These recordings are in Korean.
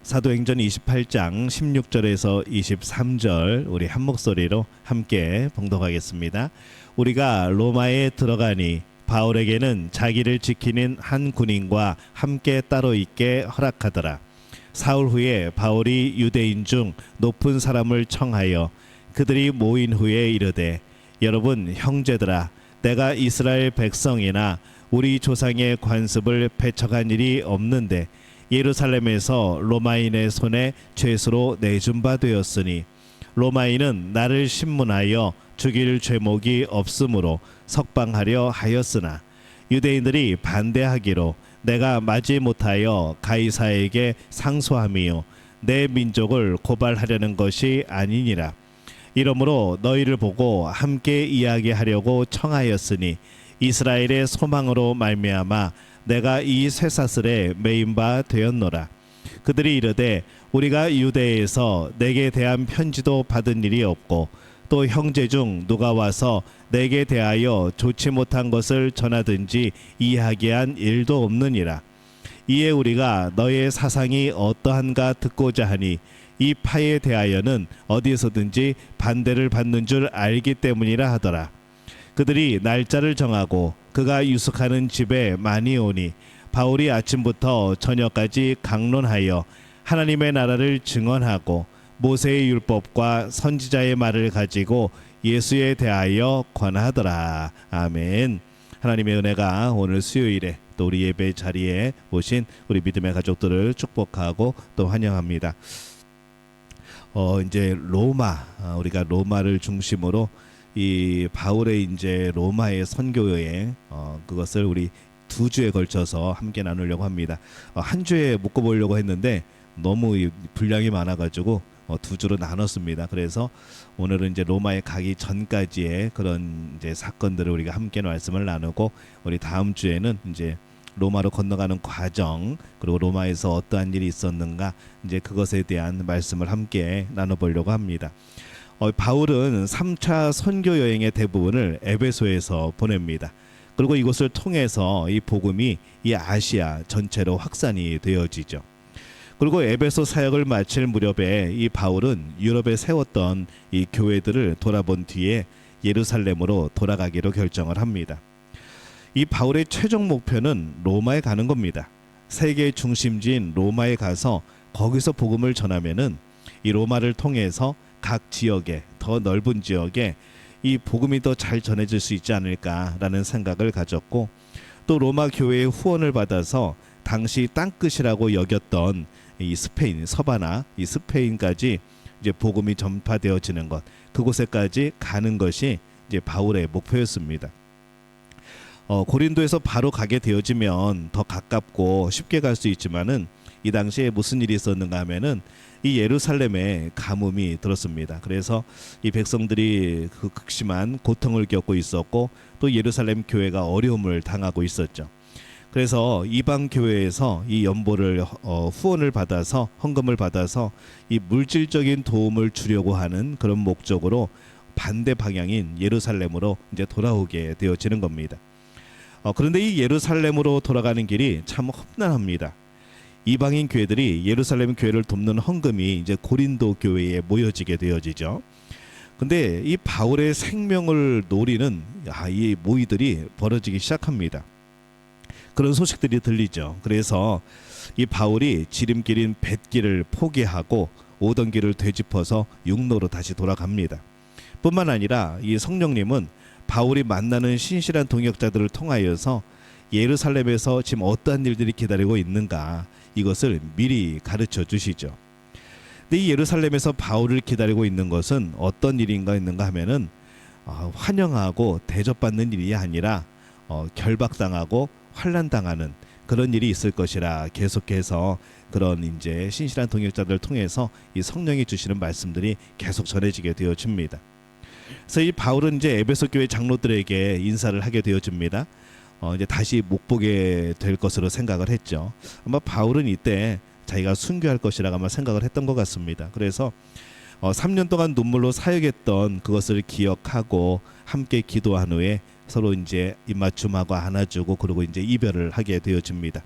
사도행전 28장 16절에서 23절 우리 한 목소리로 함께 봉독하겠습니다. 우리가 로마에 들어가니 바울에게는 자기를 지키는 한 군인과 함께 따로 있게 허락하더라. 사흘 후에 바울이 유대인 중 높은 사람을 청하여 그들이 모인 후에 이르되, 여러분 형제들아, 내가 이스라엘 백성이나 우리 조상의 관습을 배척한 일이 없는데 예루살렘에서 로마인의 손에 죄수로 내준 바 되었으니 로마인은 나를 신문하여 죽일 죄목이 없으므로 석방하려 하였으나 유대인들이 반대하기로 내가 마지 못하여 가이사에게 상소함이요 내 민족을 고발하려는 것이 아니니라. 이러므로 너희를 보고 함께 이야기하려고 청하였으니 이스라엘의 소망으로 말미암아 내가 이 쇠사슬에 매인 바 되었노라. 그들이 이르되, 우리가 유대에서 내게 대한 편지도 받은 일이 없고 또 형제 중 누가 와서 내게 대하여 좋지 못한 것을 전하든지 이야기한 일도 없느니라. 이에 우리가 너의 사상이 어떠한가 듣고자 하니 이 파에 대하여는 어디에서든지 반대를 받는 줄 알기 때문이라 하더라. 그들이 날짜를 정하고 그가 유숙하는 집에 많이 오니 바울이 아침부터 저녁까지 강론하여 하나님의 나라를 증언하고 모세의 율법과 선지자의 말을 가지고 예수에 대하여 권하더라. 아멘. 하나님의 은혜가 오늘 수요일에 또 우리 예배 자리에 오신 우리 믿음의 가족들을 축복하고 또 환영합니다. 이제 우리가 로마를 중심으로 이 바울의 이제 로마의 선교 여행 그것을 우리 2주에 걸쳐서 함께 나누려고 합니다. 한 주에 묶어보려고 했는데 너무 분량이 많아가지고 2주로 나눴습니다. 그래서 오늘은 이제 로마에 가기 전까지의 그런 이제 사건들을 우리가 함께 말씀을 나누고 우리 다음 주에는 이제 로마로 건너가는 과정 그리고 로마에서 어떠한 일이 있었는가 이제 그것에 대한 말씀을 함께 나눠보려고 합니다. 바울은 3차 선교 여행의 대부분을 에베소에서 보냅니다. 그리고 이곳을 통해서 이 복음이 이 아시아 전체로 확산이 되어지죠. 그리고 에베소 사역을 마칠 무렵에 이 바울은 유럽에 세웠던 이 교회들을 돌아본 뒤에 예루살렘으로 돌아가기로 결정을 합니다. 이 바울의 최종 목표는 로마에 가는 겁니다. 세계의 중심지인 로마에 가서 거기서 복음을 전하면은 이 로마를 통해서 각 지역에 더 넓은 지역에 이 복음이 더 잘 전해질 수 있지 않을까라는 생각을 가졌고 또 로마 교회의 후원을 받아서 당시 땅끝이라고 여겼던 이 스페인 서바나 이 스페인까지 이제 복음이 전파되어지는 것 그곳에까지 가는 것이 이제 바울의 목표였습니다. 고린도에서 바로 가게 되어지면 더 가깝고 쉽게 갈 수 있지만은 이 당시에 무슨 일이 있었는가 하면은 이 예루살렘에 가뭄이 들었습니다. 그래서 이 백성들이 그 극심한 고통을 겪고 있었고 또 예루살렘 교회가 어려움을 당하고 있었죠. 그래서 이방 교회에서 이 연보를 후원을 받아서 헌금을 받아서 이 물질적인 도움을 주려고 하는 그런 목적으로 반대 방향인 예루살렘으로 이제 돌아오게 되어지는 겁니다. 그런데 이 예루살렘으로 돌아가는 길이 참 험난합니다. 이방인 교회들이 예루살렘 교회를 돕는 헌금이 이제 고린도 교회에 모여지게 되어지죠. 근데 이 바울의 생명을 노리는 이 모의들이 벌어지기 시작합니다. 그런 소식들이 들리죠. 그래서 이 바울이 지름길인 뱃길을 포기하고 오던 길을 되짚어서 육로로 다시 돌아갑니다. 뿐만 아니라 이 성령님은 바울이 만나는 신실한 동역자들을 통하여서 예루살렘에서 지금 어떠한 일들이 기다리고 있는가 이것을 미리 가르쳐 주시죠. 근데 이 예루살렘에서 바울을 기다리고 있는 것은 어떤 일인가 있는가 하면은 환영하고 대접받는 일이 아니라 결박당하고 환난당하는 그런 일이 있을 것이라 계속해서 그런 이제 신실한 동역자들을 통해서 이 성령이 주시는 말씀들이 계속 전해지게 되어집니다. 그래서 이 바울은 이제 에베소 교회 장로들에게 인사를 하게 되어집니다. 이제 다시 못 보게 될 것으로 생각을 했죠. 아마 바울은 이때 자기가 순교할 것이라고 아마 생각을 했던 것 같습니다. 그래서 3년 동안 눈물로 사역했던 그것을 기억하고 함께 기도한 후에 서로 이제 입맞춤하고 안아주고 그리고 이제 이별을 하게 되어집니다.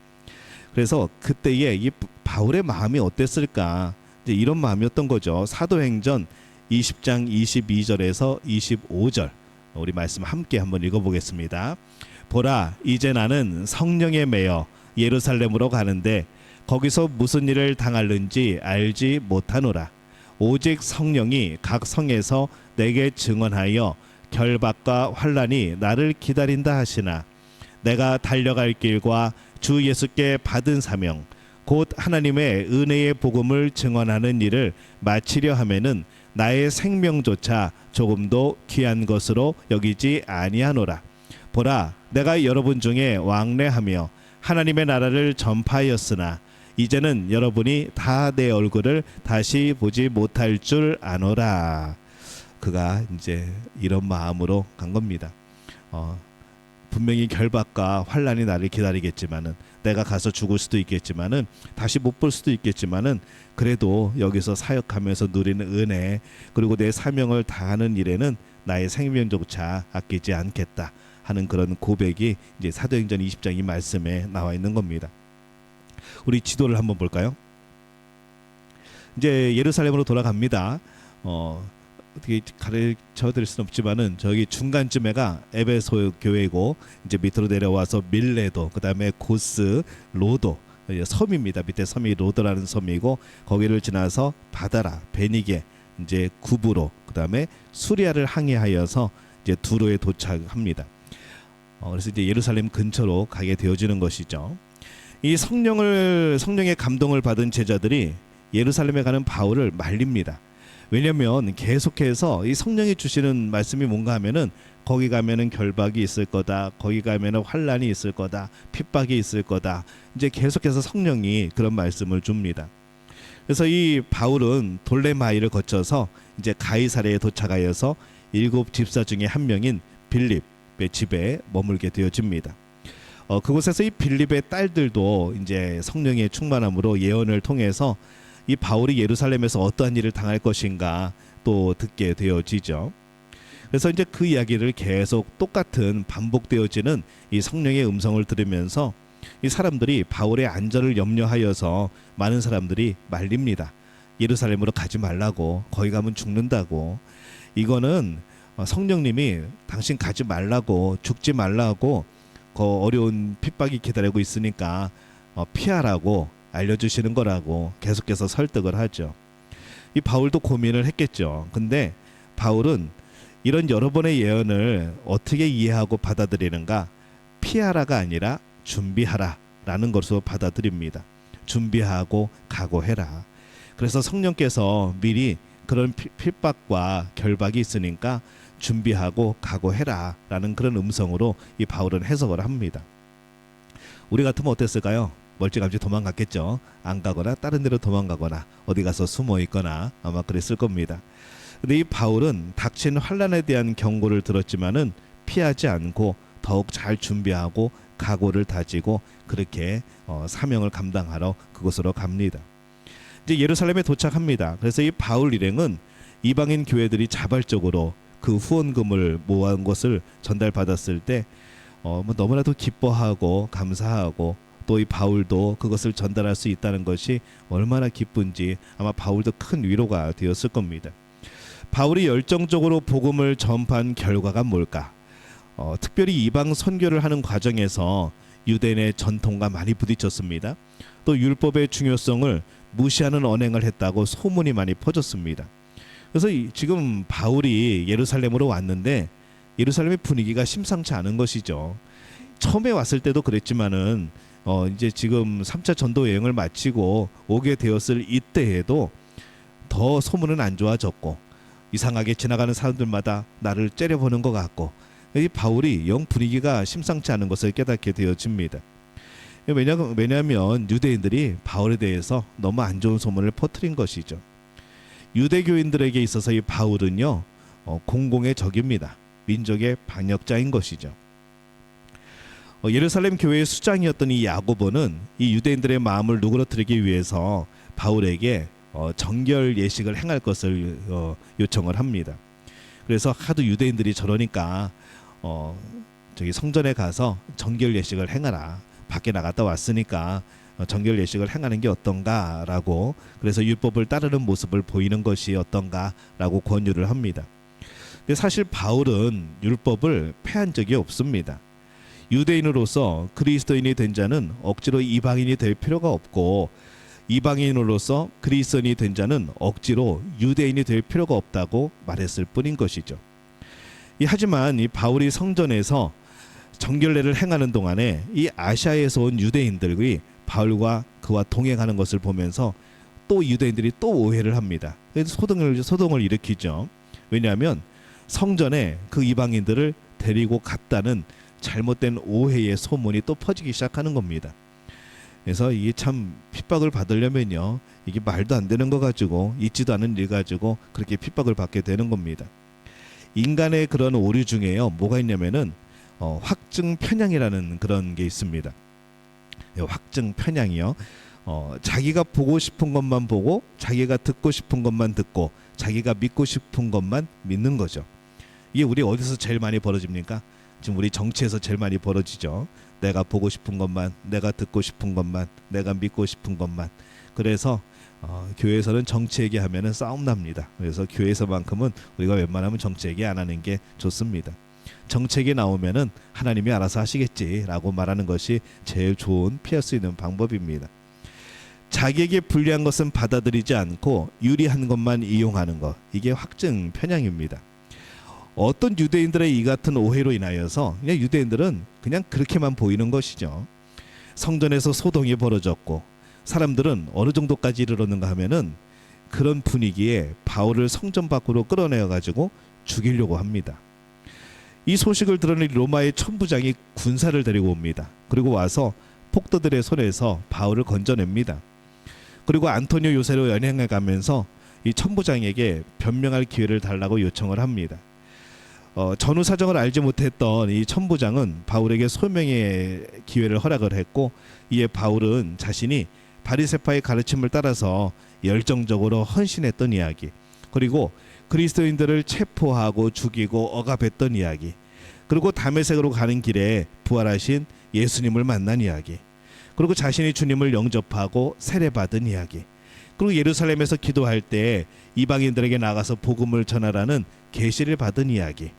그래서 그때에 이 바울의 마음이 어땠을까? 이제 이런 마음이었던 거죠. 사도행전 20장 22절에서 25절 우리 말씀 함께 한번 읽어보겠습니다. 보라, 이제 나는 성령에 매여 예루살렘으로 가는데 거기서 무슨 일을 당할는지 알지 못하노라. 오직 성령이 각 성에서 내게 증언하여 결박과 환난이 나를 기다린다 하시나 내가 달려갈 길과 주 예수께 받은 사명 곧 하나님의 은혜의 복음을 증언하는 일을 마치려 하면은 나의 생명조차 조금도 귀한 것으로 여기지 아니하노라. 보라, 내가 여러분 중에 왕래하며 하나님의 나라를 전파하였으나 이제는 여러분이 다 내 얼굴을 다시 보지 못할 줄 아노라. 그가 이제 이런 마음으로 간 겁니다. 분명히 결박과 환난이 나를 기다리겠지만은 내가 가서 죽을 수도 있겠지만은 다시 못 볼 수도 있겠지만은 그래도 여기서 사역하면서 누리는 은혜 그리고 내 사명을 다하는 일에는 나의 생명조차 아끼지 않겠다 하는 그런 고백이 이제 사도행전 20장 이 말씀에 나와 있는 겁니다. 우리 지도를 한번 볼까요? 이제 예루살렘으로 돌아갑니다. 어떻게 가르쳐 드릴 수는 없지만은 저기 중간쯤에가 에베소 교회고 이제 밑으로 내려와서 밀레도 그다음에 고스 로도 섬입니다. 밑에 섬이 로도라는 섬이고 거기를 지나서 바다라 베니게 이제 구브로 그다음에 수리아를 항해하여서 이제 두로에 도착합니다. 그래서 이제 예루살렘 근처로 가게 되어지는 것이죠. 이 성령의 감동을 받은 제자들이 예루살렘에 가는 바울을 말립니다. 왜냐하면 계속해서 이 성령이 주시는 말씀이 뭔가 하면은 거기 가면은 결박이 있을 거다, 거기 가면은 환난이 있을 거다, 핍박이 있을 거다. 이제 계속해서 성령이 그런 말씀을 줍니다. 그래서 이 바울은 돌레마이를 거쳐서 이제 가이사랴에 도착하여서 7 집사 중에 한 명인 빌립의 집에 머물게 되어집니다. 그곳에서 이 빌립의 딸들도 이제 성령의 충만함으로 예언을 통해서 이 바울이 예루살렘에서 어떠한 일을 당할 것인가 또 듣게 되어지죠. 그래서 이제 그 이야기를 계속 똑같은 반복되어지는 이 성령의 음성을 들으면서 이 사람들이 바울의 안전을 염려하여서 많은 사람들이 말립니다. 예루살렘으로 가지 말라고, 거기 가면 죽는다고. 이거는 성령님이 당신 가지 말라고, 죽지 말라고 그 어려운 핍박이 기다리고 있으니까 피하라고 알려주시는 거라고 계속해서 설득을 하죠. 이 바울도 고민을 했겠죠. 근데 바울은 이런 여러 번의 예언을 어떻게 이해하고 받아들이는가? 피하라가 아니라 준비하라 라는 것으로 받아들입니다. 준비하고 각오해라. 그래서 성령께서 미리 그런 핍박과 결박이 있으니까 준비하고 각오해라 라는 그런 음성으로 이 바울은 해석을 합니다. 우리 같으면 어땠을까요? 멀찌감치 도망갔겠죠. 안 가거나 다른 데로 도망가거나 어디 가서 숨어 있거나 아마 그랬을 겁니다. 근데 이 바울은 닥친 환난에 대한 경고를 들었지만은 피하지 않고 더욱 잘 준비하고 각오를 다지고 그렇게 사명을 감당하러 그곳으로 갑니다. 이제 예루살렘에 도착합니다. 그래서 이 바울 일행은 이방인 교회들이 자발적으로 그 후원금을 모아온 것을 전달받았을 때 너무나도 기뻐하고 감사하고 또 이 바울도 그것을 전달할 수 있다는 것이 얼마나 기쁜지 아마 바울도 큰 위로가 되었을 겁니다. 바울이 열정적으로 복음을 전파한 결과가 뭘까? 특별히 이방 선교를 하는 과정에서 유대인의 전통과 많이 부딪혔습니다. 또 율법의 중요성을 무시하는 언행을 했다고 소문이 많이 퍼졌습니다. 그래서 지금 바울이 예루살렘으로 왔는데 예루살렘의 분위기가 심상치 않은 것이죠. 처음에 왔을 때도 그랬지만은 이제 지금 3차 전도 여행을 마치고 오게 되었을 이때에도 더 소문은 안 좋아졌고 이상하게 지나가는 사람들마다 나를 째려보는 것 같고 이 바울이 영 분위기가 심상치 않은 것을 깨닫게 되어집니다. 왜냐하면 유대인들이 바울에 대해서 너무 안 좋은 소문을 퍼뜨린 것이죠. 유대교인들에게 있어서 이 바울은요 공공의 적입니다. 민족의 반역자인 것이죠. 예루살렘 교회의 수장이었던 이 야고보는 이 유대인들의 마음을 누그러뜨리기 위해서 바울에게 정결 예식을 행할 것을 요청을 합니다. 그래서 하도 유대인들이 저러니까 저기 성전에 가서 정결 예식을 행하라. 밖에 나갔다 왔으니까 정결 예식을 행하는 게 어떤가라고, 그래서 율법을 따르는 모습을 보이는 것이 어떤가라고 권유를 합니다. 근데 사실 바울은 율법을 폐한 적이 없습니다. 유대인으로서 그리스도인이 된 자는 억지로 이방인이 될 필요가 없고, 이방인으로서 그리스도인이 된 자는 억지로 유대인이 될 필요가 없다고 말했을 뿐인 것이죠. 하지만 이 바울이 성전에서 정결례를 행하는 동안에 이 아시아에서 온 유대인들이 바울과 그와 동행하는 것을 보면서 또 유대인들이 또 오해를 합니다. 그래서 소동을 일으키죠. 왜냐하면 성전에 그 이방인들을 데리고 갔다는 잘못된 오해의 소문이 또 퍼지기 시작하는 겁니다. 그래서 이게 참 핍박을 받으려면요, 이게 말도 안 되는 거 가지고, 있지도 않은 일 가지고 그렇게 핍박을 받게 되는 겁니다. 인간의 그런 오류 중에요, 뭐가 있냐면은 확증 편향이라는 그런 게 있습니다. 확증 편향이요, 자기가 보고 싶은 것만 보고, 자기가 듣고 싶은 것만 듣고, 자기가 믿고 싶은 것만 믿는 거죠. 이게 우리 어디서 제일 많이 벌어집니까? 지금 우리 정치에서 제일 많이 벌어지죠. 내가 보고 싶은 것만, 내가 듣고 싶은 것만, 내가 믿고 싶은 것만. 그래서 교회에서는 정치 얘기하면은 싸움 납니다. 그래서 교회에서만큼은 우리가 웬만하면 정치 얘기 안 하는 게 좋습니다. 정책이 나오면은 하나님이 알아서 하시겠지라고 말하는 것이 제일 좋은 피할 수 있는 방법입니다. 자기에게 불리한 것은 받아들이지 않고 유리한 것만 이용하는 것, 이게 확증 편향입니다. 어떤 유대인들의 이 같은 오해로 인하여서 그냥 유대인들은 그냥 그렇게만 보이는 것이죠. 성전에서 소동이 벌어졌고 사람들은 어느 정도까지 이르렀는가 하면은 그런 분위기에 바울을 성전 밖으로 끌어내어 가지고 죽이려고 합니다. 이 소식을 들은 로마의 천부장이 군사를 데리고 옵니다. 그리고 와서 폭도들의 손에서 바울을 건져냅니다. 그리고 안토니오 요새로 연행해 가면서 이 천부장에게 변명할 기회를 달라고 요청을 합니다. 전후 사정을 알지 못했던 이 천부장은 바울에게 소명의 기회를 허락을 했고, 이에 바울은 자신이 바리새파의 가르침을 따라서 열정적으로 헌신했던 이야기, 그리고 그리스도인들을 체포하고 죽이고 억압했던 이야기, 그리고 다메섹으로 가는 길에 부활하신 예수님을 만난 이야기, 그리고 자신이 주님을 영접하고 세례받은 이야기, 그리고 예루살렘에서 기도할 때 이방인들에게 나가서 복음을 전하라는 계시를 받은 이야기,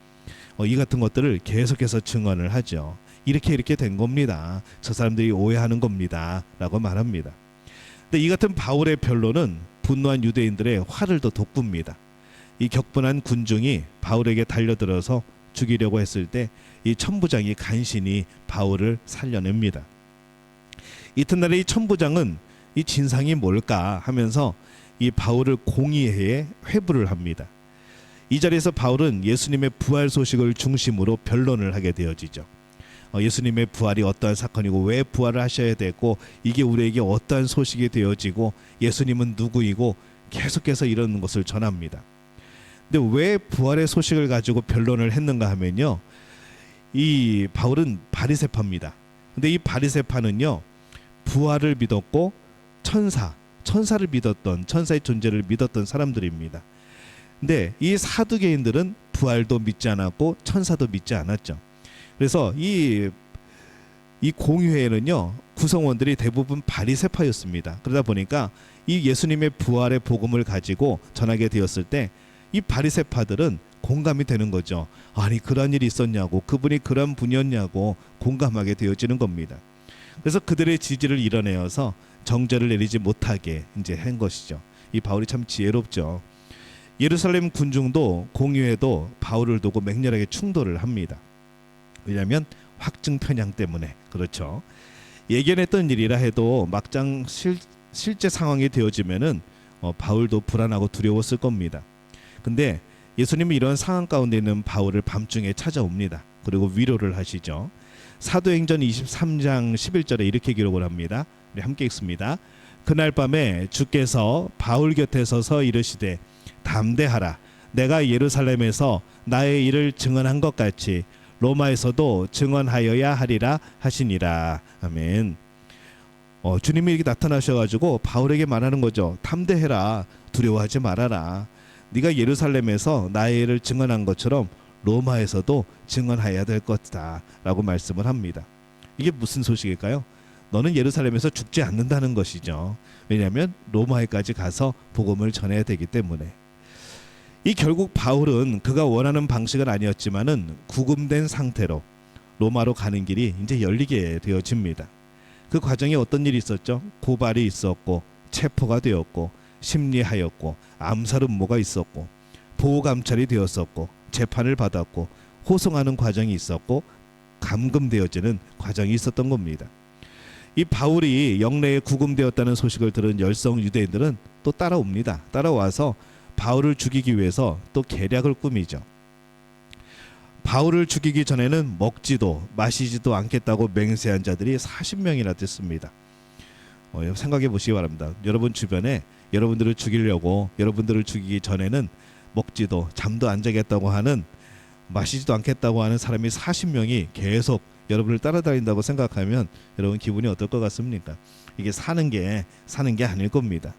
이 같은 것들을 계속해서 증언을 하죠. 이렇게 된 겁니다. 저 사람들이 오해하는 겁니다 라고 말합니다. 근데 이 같은 바울의 변론은 분노한 유대인들의 화를 더 돋굽니다. 이 격분한 군중이 바울에게 달려들어서 죽이려고 했을 때 이 천부장이 간신히 바울을 살려냅니다. 이튿날에 이 천부장은 이 진상이 뭘까 하면서 이 바울을 공의회에 회부를 합니다. 이 자리에서 바울은 예수님의 부활 소식을 중심으로 변론을 하게 되어지죠. 예수님의 부활이 어떠한 사건이고 왜 부활을 하셔야 되고, 이게 우리에게 어떠한 소식이 되어지고, 예수님은 누구이고, 계속해서 이런 것을 전합니다. 근데 왜 부활의 소식을 가지고 변론을 했는가 하면요, 이 바울은 바리새파입니다. 근데 이 바리새파는요, 부활을 믿었고 천사를 믿었던, 천사의 존재를 믿었던 사람들입니다. 근데 이 사두개인들은 부활도 믿지 않았고 천사도 믿지 않았죠. 그래서 이 공의회에는요, 구성원들이 대부분 바리새파였습니다. 그러다 보니까 이 예수님의 부활의 복음을 가지고 전하게 되었을 때 이 바리새파들은 공감이 되는 거죠. 아니, 그런 일이 있었냐고, 그분이 그런 분이었냐고 공감하게 되어지는 겁니다. 그래서 그들의 지지를 이뤄내어서 정죄를 내리지 못하게 이제 한 것이죠. 이 바울이 참 지혜롭죠. 예루살렘 군중도 공의회도 바울을 두고 맹렬하게 충돌을 합니다. 왜냐하면 확증 편향 때문에. 그렇죠. 예견했던 일이라 해도 막장 실제 상황이 되어지면은 바울도 불안하고 두려웠을 겁니다. 근데 예수님이 이런 상황 가운데 있는 바울을 밤중에 찾아옵니다. 그리고 위로를 하시죠. 사도행전 23장 11절에 이렇게 기록을 합니다. 우리 함께 읽습니다. 그날 밤에 주께서 바울 곁에 서서 이르시되 담대하라, 내가 예루살렘에서 나의 일을 증언한 것 같이 로마에서도 증언하여야 하리라 하시니라. 아멘. 주님이 이렇게 나타나셔가지고 바울에게 말하는 거죠. 담대해라, 두려워하지 말아라. 네가 예루살렘에서 나의 일을 증언한 것처럼 로마에서도 증언해야 될 것이다 라고 말씀을 합니다. 이게 무슨 소식일까요? 너는 예루살렘에서 죽지 않는다는 것이죠. 왜냐하면 로마에까지 가서 복음을 전해야 되기 때문에. 이 결국 바울은 그가 원하는 방식은 아니었지만은 구금된 상태로 로마로 가는 길이 이제 열리게 되어집니다. 그 과정에 어떤 일이 있었죠? 고발이 있었고, 체포가 되었고, 심리하였고, 암살 음모가 있었고, 보호 감찰이 되었었고, 재판을 받았고, 호송하는 과정이 있었고, 감금되어지는 과정이 있었던 겁니다. 이 바울이 영내에 구금되었다는 소식을 들은 열성 유대인들은 또 따라옵니다. 따라와서 바울을 죽이기 위해서 또 계략을 꾸미죠. 바울을 죽이기 전에는 먹지도 마시지도 않겠다고 맹세한 자들이 40명이나 됐습니다. 생각해 보시기 바랍니다. 여러분 주변에 여러분들을 죽이려고, 여러분들을 죽이기 전에는 먹지도 잠도 안 자겠다고 하는, 마시지도 않겠다고 하는 사람이 40명이 계속 여러분을 따라다닌다고 생각하면 여러분 기분이 어떨 것 같습니까? 이게 사는 게 아닐 겁니다.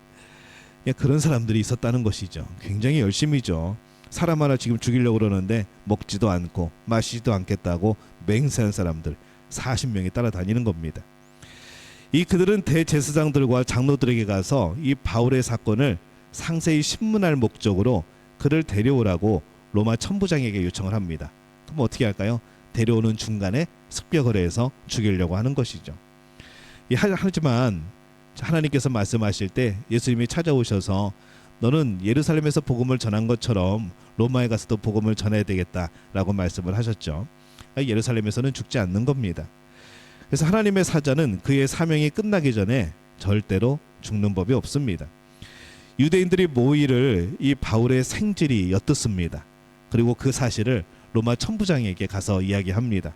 그런 사람들이 있었다는 것이죠. 굉장히 열심히죠. 사람 하나 지금 죽이려고 그러는데 먹지도 않고 마시지도 않겠다고 맹세한 사람들 40명이 따라다니는 겁니다. 그들은 대제사장들과 장로들에게 가서 이 바울의 사건을 상세히 신문할 목적으로 그를 데려오라고 로마 천부장에게 요청을 합니다. 그럼 어떻게 할까요? 데려오는 중간에 습격을 해서 죽이려고 하는 것이죠. 하지만 하나님께서 말씀하실 때 예수님이 찾아오셔서 너는 예루살렘에서 복음을 전한 것처럼 로마에 가서도 복음을 전해야 되겠다라고 말씀을 하셨죠. 예루살렘에서는 죽지 않는 겁니다. 그래서 하나님의 사자는 그의 사명이 끝나기 전에 절대로 죽는 법이 없습니다. 유대인들이 모의를 이 바울의 생질이 엿듣습니다. 그리고 그 사실을 로마 천부장에게 가서 이야기합니다.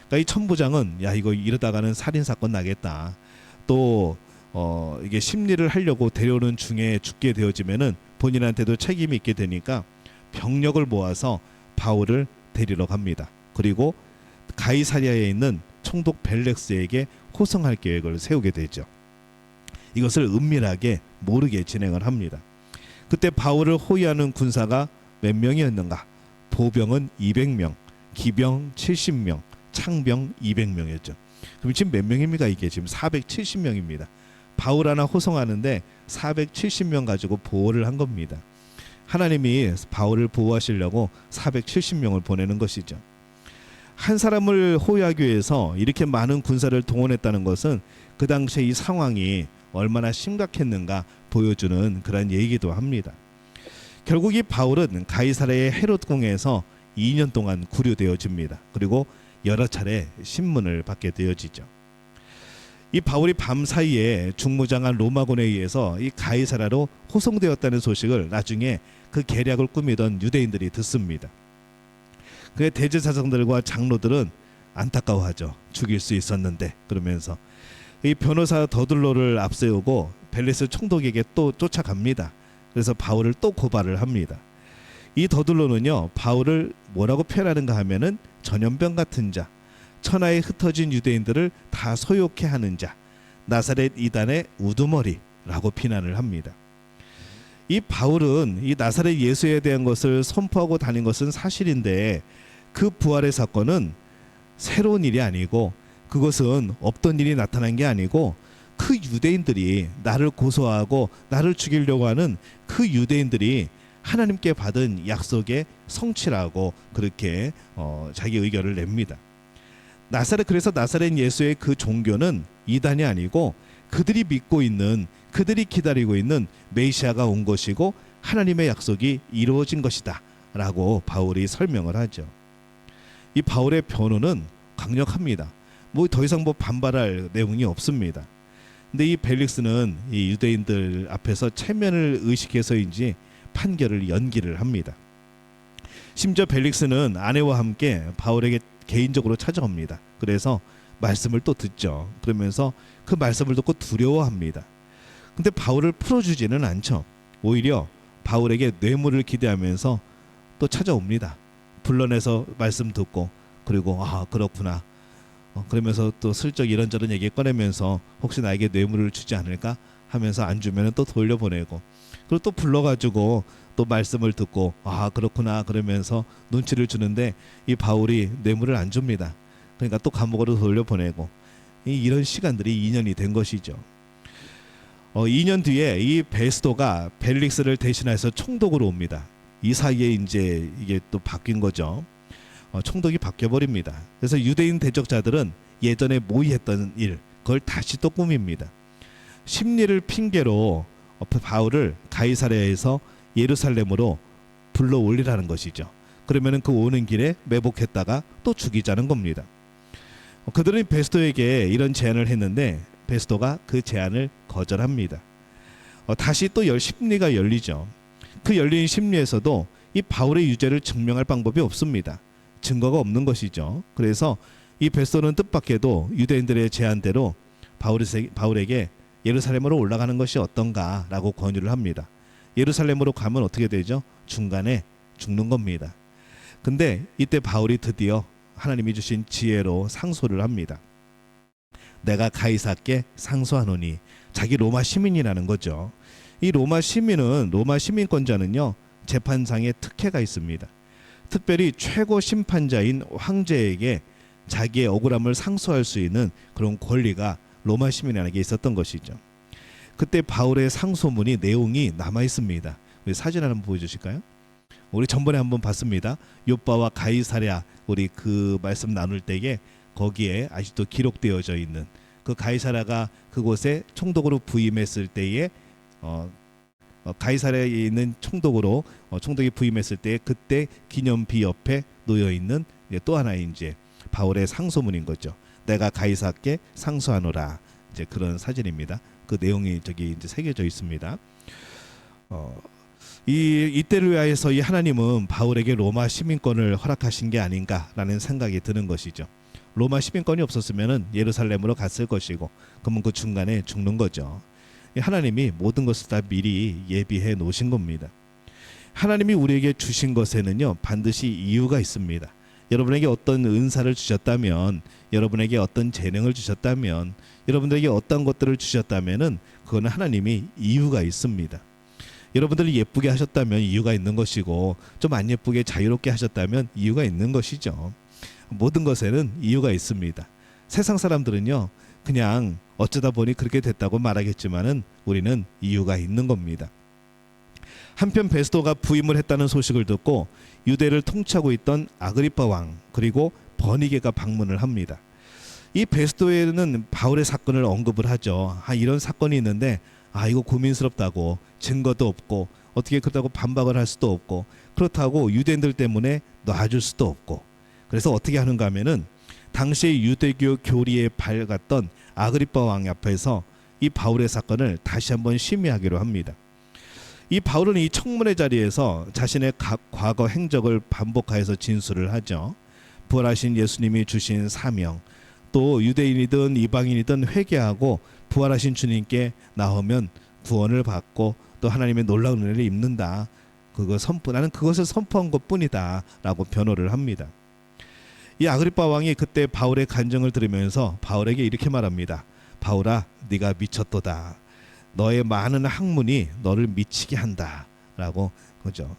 그러니까 이 천부장은 이거 이러다가는 살인 사건 나겠다. 또 이게 심리를 하려고 데려오는 중에 죽게 되어지면은 본인한테도 책임이 있게 되니까 병력을 모아서 바울을 데리러 갑니다. 그리고 가이사랴에 있는 총독 벨렉스에게 호송할 계획을 세우게 되죠. 이것을 은밀하게 모르게 진행을 합니다. 그때 바울을 호위하는 군사가 몇 명이었는가? 보병은 200명, 기병 70명, 창병 200명이었죠. 그럼 지금 몇 명입니까? 이게 지금 470명입니다. 바울 하나 호송하는데 470명 가지고 보호를 한 겁니다. 하나님이 바울을 보호하시려고 470명을 보내는 것이죠. 한 사람을 호위하기 위해서 이렇게 많은 군사를 동원했다는 것은 그 당시에 이 상황이 얼마나 심각했는가 보여주는 그런 얘기도 합니다. 결국 이 바울은 가이사랴의 헤롯궁에서 2년 동안 구류되어집니다. 그리고 여러 차례 신문을 받게 되어지죠. 이 바울이 밤사이에 중무장한 로마군에 의해서 이 가이사랴로 호송되었다는 소식을 나중에 그 계략을 꾸미던 유대인들이 듣습니다. 그의 대제사장들과 장로들은 안타까워하죠. 죽일 수 있었는데. 그러면서 이 변호사 더둘로를 앞세우고 벨리스 총독에게 또 쫓아갑니다. 그래서 바울을 또 고발을 합니다. 이 더둘로는요, 바울을 뭐라고 표현하는가 하면은 전염병 같은 자, 천하에 흩어진 유대인들을 다 소욕해 하는 자, 나사렛 이단의 우두머리라고 비난을 합니다. 이 바울은 이 나사렛 예수에 대한 것을 선포하고 다닌 것은 사실인데 그 부활의 사건은 새로운 일이 아니고 그것은 없던 일이 나타난 게 아니고 그 유대인들이 나를 고소하고 나를 죽이려고 하는 그 유대인들이 하나님께 받은 약속의 성취라고 그렇게 자기 의견을 냅니다. 그래서 나사렛 예수의 그 종교는 이단이 아니고 그들이 믿고 있는, 그들이 기다리고 있는 메시아가 온 것이고 하나님의 약속이 이루어진 것이다 라고 바울이 설명을 하죠. 이 바울의 변호는 강력합니다. 더 이상 반발할 내용이 없습니다. 근데 이 벨릭스는 이 유대인들 앞에서 체면을 의식해서인지 판결을 연기를 합니다. 심지어 벨릭스는 아내와 함께 바울에게 개인적으로 찾아옵니다. 그래서 말씀을 또 듣죠. 그러면서 그 말씀을 듣고 두려워합니다. 근데 바울을 풀어주지는 않죠. 오히려 바울에게 뇌물을 기대하면서 또 찾아옵니다. 불러내서 말씀 듣고, 그리고 그렇구나. 그러면서 또 슬쩍 이런저런 얘기 꺼내면서 혹시 나에게 뇌물을 주지 않을까 하면서 안 주면 또 돌려보내고, 그리고 또 불러가지고 또 말씀을 듣고 그렇구나 그러면서 눈치를 주는데 이 바울이 뇌물을 안 줍니다. 그러니까 또 감옥으로 돌려보내고, 이런 시간들이 2년이 된 것이죠. 2년 뒤에 이 베스도가 벨릭스를 대신해서 총독으로 옵니다. 이 사이에 이제 이게 또 바뀐 거죠. 총독이 바뀌어 버립니다. 그래서 유대인 대적자들은 예전에 모의했던 일 그걸 다시 또 꾸밉니다. 심리를 핑계로 바울을 가이사랴에서 예루살렘으로 불러 올리라는 것이죠. 그러면은 그 오는 길에 매복했다가 또 죽이자는 겁니다. 그들은 베스도에게 이런 제안을 했는데 베스도가 그 제안을 거절합니다. 다시 또 심리가 열리죠. 그 열린 심리에서도 이 바울의 유죄를 증명할 방법이 없습니다. 증거가 없는 것이죠. 그래서 이 베스도는 뜻밖에도 유대인들의 제안대로 바울에게 예루살렘으로 올라가는 것이 어떤가라고 권유를 합니다. 예루살렘으로 가면 어떻게 되죠? 중간에 죽는 겁니다. 근데 이때 바울이 드디어 하나님이 주신 지혜로 상소를 합니다. 내가 가이사께 상소하노니, 자기 로마 시민이라는 거죠. 이 로마 시민권자는요 재판상에 특혜가 있습니다. 특별히 최고 심판자인 황제에게 자기의 억울함을 상소할 수 있는 그런 권리가 로마 시민에게 있었던 것이죠. 그때 바울의 상소문이 내용이 남아 있습니다. 우리 사진 한번 보여주실까요? 우리 전번에 한번 봤습니다. 요빠와 가이사랴 우리 그 말씀 나눌 때에 거기에 아직도 기록되어져 있는 그 가이사랴가 그곳에 총독으로 부임했을 때에 가이사랴에 있는 총독으로 총독이 부임했을 때 그때 기념비 옆에 놓여 있는 또 하나의 이제 바울의 상소문인 거죠. 내가 가이사께 상소하노라. 이제 그런 사진입니다. 그 내용이 저기 이제 새겨져 있습니다. 이때를 위하여서 이 하나님은 바울에게 로마 시민권을 허락하신 게 아닌가라는 생각이 드는 것이죠. 로마 시민권이 없었으면은 예루살렘으로 갔을 것이고, 그러면 그 중간에 죽는 거죠. 하나님이 모든 것을 다 미리 예비해 놓으신 겁니다. 하나님이 우리에게 주신 것에는요 반드시 이유가 있습니다. 여러분에게 어떤 은사를 주셨다면, 여러분에게 어떤 재능을 주셨다면, 여러분들에게 어떤 것들을 주셨다면은 그거는 하나님이 이유가 있습니다. 여러분들을 예쁘게 하셨다면 이유가 있는 것이고, 좀 안 예쁘게 자유롭게 하셨다면 이유가 있는 것이죠. 모든 것에는 이유가 있습니다. 세상 사람들은요 그냥 어쩌다 보니 그렇게 됐다고 말하겠지만은 우리는 이유가 있는 겁니다. 한편 베스도가 부임을 했다는 소식을 듣고 유대를 통치하고 있던 아그리파 왕 그리고 버니게가 방문을 합니다. 이 베스도에는 바울의 사건을 언급을 하죠. 이런 사건이 있는데 이거 고민스럽다고, 증거도 없고 어떻게 그렇다고 반박을 할 수도 없고, 그렇다고 유대인들 때문에 놔줄 수도 없고, 그래서 어떻게 하는가 하면은 당시의 유대교 교리에 밝았던 아그리파 왕 앞에서 이 바울의 사건을 다시 한번 심의하기로 합니다. 이 바울은 이 청문회 자리에서 자신의 과거 행적을 반복하여서 진술을 하죠. 부활하신 예수님이 주신 사명, 또 유대인이든 이방인이든 회개하고 부활하신 주님께 나오면 구원을 받고 또 하나님의 놀라운 은혜를 입는다. 나는 그것을 선포한 것뿐이다 라고 변호를 합니다. 이 아그리파 왕이 그때 바울의 간증을 들으면서 바울에게 이렇게 말합니다. 바울아, 네가 미쳤도다. 너의 많은 학문이 너를 미치게 한다 라고 그죠.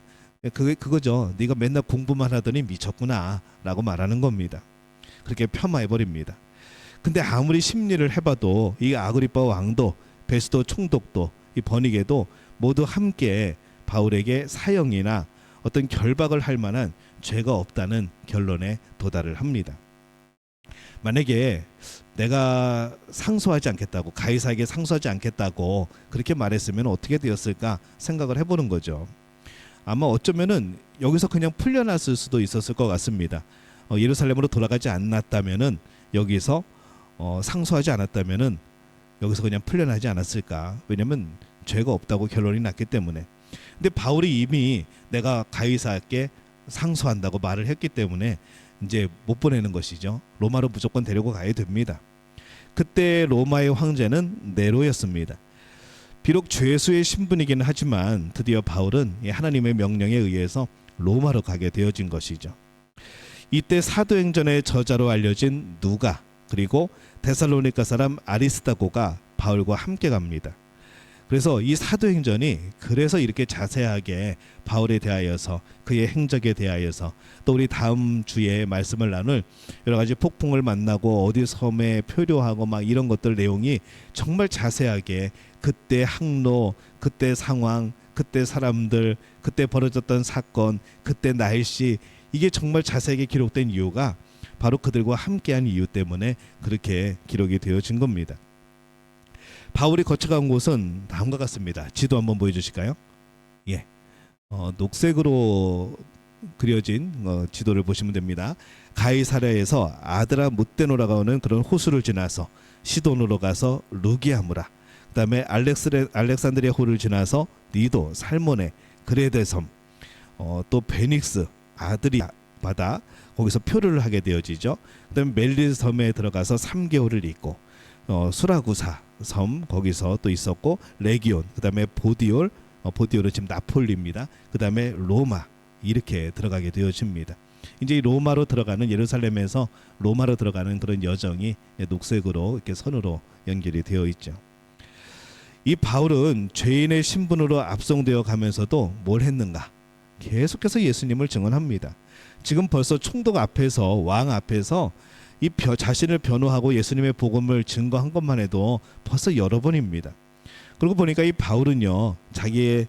그거죠. 네가 맨날 공부만 하더니 미쳤구나 라고 말하는 겁니다. 그렇게 폄하해버립니다. 근데 아무리 심리를 해봐도 이 아그리파 왕도 베스도 총독도 이 버니게도 모두 함께 바울에게 사형이나 어떤 결박을 할 만한 죄가 없다는 결론에 도달을 합니다. 만약에 내가 상소하지 않겠다고, 가이사에게 상소하지 않겠다고 그렇게 말했으면 어떻게 되었을까 생각을 해보는 거죠. 아마 어쩌면은 여기서 그냥 풀려났을 수도 있었을 것 같습니다. 예루살렘으로 돌아가지 않았다면은, 여기서 상소하지 않았다면은 여기서 그냥 풀려나지 않았을까. 왜냐면 죄가 없다고 결론이 났기 때문에. 근데 바울이 이미 내가 가이사에게 상소한다고 말을 했기 때문에 이제 못 보내는 것이죠. 로마로 무조건 데리고 가야 됩니다. 그때 로마의 황제는 네로였습니다. 비록 죄수의 신분이기는 하지만 드디어 바울은 하나님의 명령에 의해서 로마로 가게 되어진 것이죠. 이때 사도행전의 저자로 알려진 누가, 그리고 데살로니가 사람 아리스다고가 바울과 함께 갑니다. 그래서 이 사도행전이 그래서 이렇게 자세하게 바울에 대하여서 그의 행적에 대하여서 또 우리 다음 주에 말씀을 나눌 여러 가지 폭풍을 만나고 어디 섬에 표류하고 막 이런 것들 내용이 정말 자세하게 그때 항로, 그때 상황, 그때 사람들, 그때 벌어졌던 사건, 그때 날씨, 이게 정말 자세하게 기록된 이유가 바로 그들과 함께한 이유 때문에 그렇게 기록이 되어진 겁니다. 바울이 거쳐간 곳은 다음과 같습니다. 지도 한번 보여주실까요? 예, 녹색으로 그려진 지도를 보시면 됩니다. 가이사랴에서 아드라 무데노라가 오는 그런 호수를 지나서 시돈으로 가서 루기아무라, 그 다음에 알렉산드리아 호를 지나서 니도, 살모네, 그레데섬, 또 베닉스, 아드리아 바다, 거기서 표류를 하게 되어지죠. 그 다음에 멜리 섬에 들어가서 3개월을 있고 수라구사 섬 거기서 또 있었고, 레기온, 그 다음에 보디올은 지금 나폴리입니다. 그 다음에 로마, 이렇게 들어가게 되어집니다. 이제 이 로마로 들어가는, 예루살렘에서 로마로 들어가는 그런 여정이 녹색으로 이렇게 선으로 연결이 되어 있죠. 이 바울은 죄인의 신분으로 압송되어 가면서도 뭘 했는가? 계속해서 예수님을 증언합니다. 지금 벌써 총독 앞에서, 왕 앞에서 이 자신을 변호하고 예수님의 복음을 증거한 것만 해도 벌써 여러 번입니다. 그러고 보니까 이 바울은요, 자기의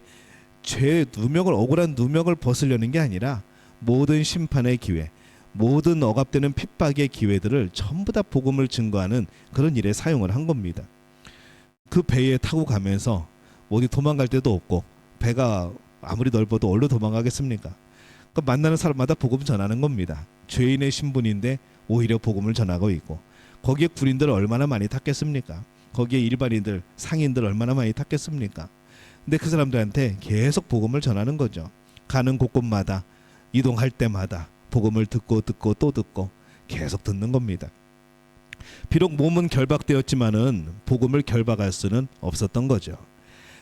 죄 누명을, 억울한 누명을 벗으려는 게 아니라 모든 심판의 기회, 모든 억압되는 핍박의 기회들을 전부 다 복음을 증거하는 그런 일에 사용을 한 겁니다. 그 배에 타고 가면서 어디 도망갈 데도 없고, 배가 아무리 넓어도 어디로 도망가겠습니까? 그러니까 만나는 사람마다 복음 전하는 겁니다. 죄인의 신분인데 오히려 복음을 전하고 있고, 거기에 군인들 얼마나 많이 탔겠습니까? 거기에 일반인들, 상인들 얼마나 많이 탔겠습니까? 근데 그 사람들한테 계속 복음을 전하는 거죠. 가는 곳곳마다, 이동할 때마다 복음을 듣고 또 듣고 계속 듣는 겁니다. 비록 몸은 결박되었지만은 복음을 결박할 수는 없었던 거죠.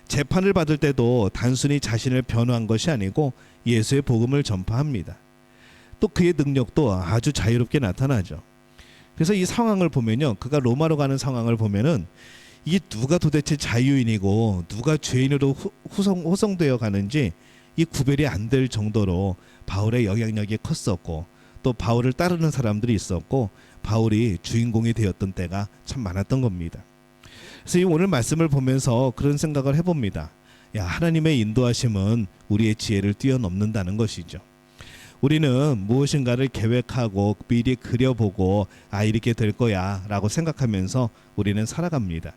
재판을 받을 때도 단순히 자신을 변호한 것이 아니고 예수의 복음을 전파합니다. 또 그의 능력도 아주 자유롭게 나타나죠. 그래서 이 상황을 보면요, 그가 로마로 가는 상황을 보면은 이게 누가 도대체 자유인이고 누가 죄인으로 호송되어 가는지 이 구별이 안 될 정도로 바울의 영향력이 컸었고, 또 바울을 따르는 사람들이 있었고, 바울이 주인공이 되었던 때가 참 많았던 겁니다. 그래서 이 오늘 말씀을 보면서 그런 생각을 해봅니다. 야, 하나님의 인도하심은 우리의 지혜를 뛰어넘는다는 것이죠. 우리는 무엇인가를 계획하고 미리 그려보고 이렇게 될 거야 라고 생각하면서 우리는 살아갑니다.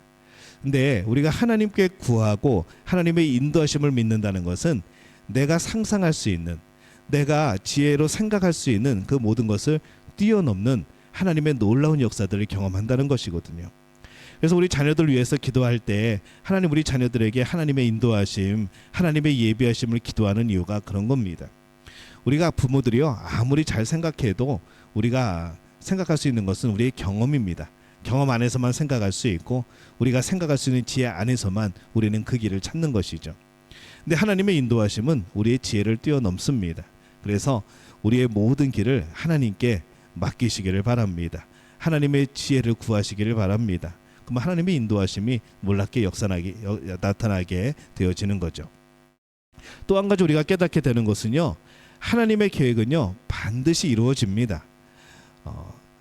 근데 우리가 하나님께 구하고 하나님의 인도하심을 믿는다는 것은 내가 상상할 수 있는, 내가 지혜로 생각할 수 있는 그 모든 것을 뛰어넘는 하나님의 놀라운 역사들을 경험한다는 것이거든요. 그래서 우리 자녀들 위해서 기도할 때 하나님 우리 자녀들에게 하나님의 인도하심, 하나님의 예비하심을 기도하는 이유가 그런 겁니다. 우리가 부모들이요, 아무리 잘 생각해도 우리가 생각할 수 있는 것은 우리의 경험입니다. 경험 안에서만 생각할 수 있고, 우리가 생각할 수 있는 지혜 안에서만 우리는 그 길을 찾는 것이죠. 근데 하나님의 인도하심은 우리의 지혜를 뛰어넘습니다. 그래서 우리의 모든 길을 하나님께 맡기시기를 바랍니다. 하나님의 지혜를 구하시기를 바랍니다. 그럼 하나님의 인도하심이 놀랍게 나타나게 되어지는 거죠. 또 한 가지 우리가 깨닫게 되는 것은요, 하나님의 계획은요 반드시 이루어집니다.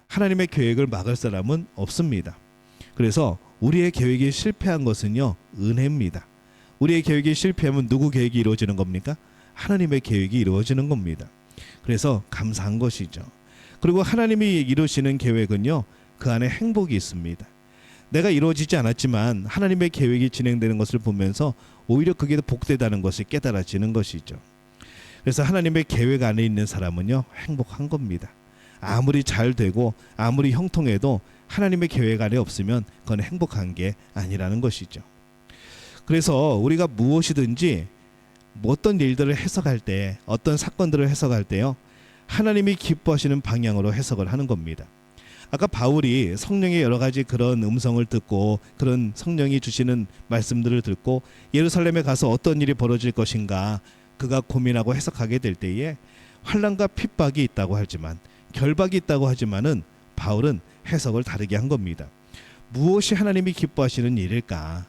하나님의 계획을 막을 사람은 없습니다. 그래서 우리의 계획이 실패한 것은요 은혜입니다. 우리의 계획이 실패하면 누구 계획이 이루어지는 겁니까? 하나님의 계획이 이루어지는 겁니다. 그래서 감사한 것이죠. 그리고 하나님이 이루시는 계획은요 그 안에 행복이 있습니다. 내가 이루어지지 않았지만 하나님의 계획이 진행되는 것을 보면서 오히려 그게 더 복되다는 것이 깨달아지는 것이죠. 그래서 하나님의 계획 안에 있는 사람은요 행복한 겁니다. 아무리 잘 되고 아무리 형통해도 하나님의 계획 안에 없으면 그건 행복한 게 아니라는 것이죠. 그래서 우리가 무엇이든지 어떤 일들을 해석할 때, 어떤 사건들을 해석할 때요 하나님이 기뻐하시는 방향으로 해석을 하는 겁니다. 아까 바울이 성령의 여러 가지 그런 음성을 듣고, 그런 성령이 주시는 말씀들을 듣고 예루살렘에 가서 어떤 일이 벌어질 것인가 그가 고민하고 해석하게 될 때에 환난과 핍박이 있다고 하지만, 결박이 있다고 하지만은 바울은 해석을 다르게 한 겁니다. 무엇이 하나님이 기뻐하시는 일일까?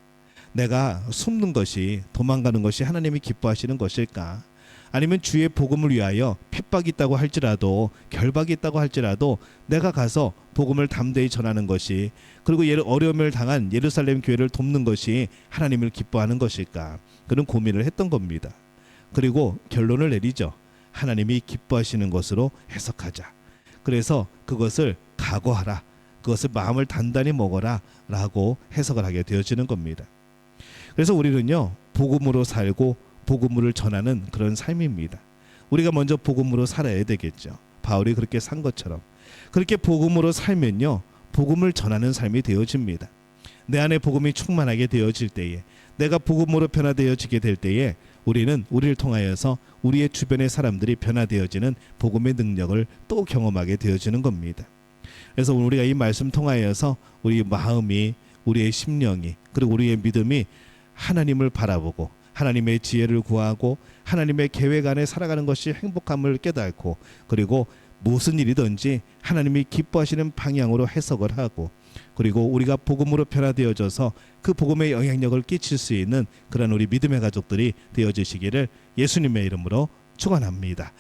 내가 숨는 것이, 도망가는 것이 하나님이 기뻐하시는 것일까? 아니면 주의 복음을 위하여 핍박이 있다고 할지라도, 결박이 있다고 할지라도 내가 가서 복음을 담대히 전하는 것이, 그리고 어려움을 당한 예루살렘 교회를 돕는 것이 하나님을 기뻐하는 것일까? 그런 고민을 했던 겁니다. 그리고 결론을 내리죠. 하나님이 기뻐하시는 것으로 해석하자. 그래서 그것을 각오하라, 그것을 마음을 단단히 먹어라 라고 해석을 하게 되어지는 겁니다. 그래서 우리는요, 복음으로 살고 복음을 전하는 그런 삶입니다. 우리가 먼저 복음으로 살아야 되겠죠. 바울이 그렇게 산 것처럼. 그렇게 복음으로 살면요, 복음을 전하는 삶이 되어집니다. 내 안에 복음이 충만하게 되어질 때에, 내가 복음으로 변화되어지게 될 때에 우리는 우리를 통하여서 우리의 주변의 사람들이 변화되어지는 복음의 능력을 또 경험하게 되어지는 겁니다. 그래서 우리가 이 말씀 통하여서 우리 마음이, 우리의 심령이, 그리고 우리의 믿음이 하나님을 바라보고 하나님의 지혜를 구하고 하나님의 계획 안에 살아가는 것이 행복함을 깨닫고, 그리고 무슨 일이든지 하나님이 기뻐하시는 방향으로 해석을 하고, 그리고 우리가 복음으로 변화되어져서 그 복음의 영향력을 끼칠 수 있는 그런 우리 믿음의 가족들이 되어지시기를 예수님의 이름으로 축원합니다.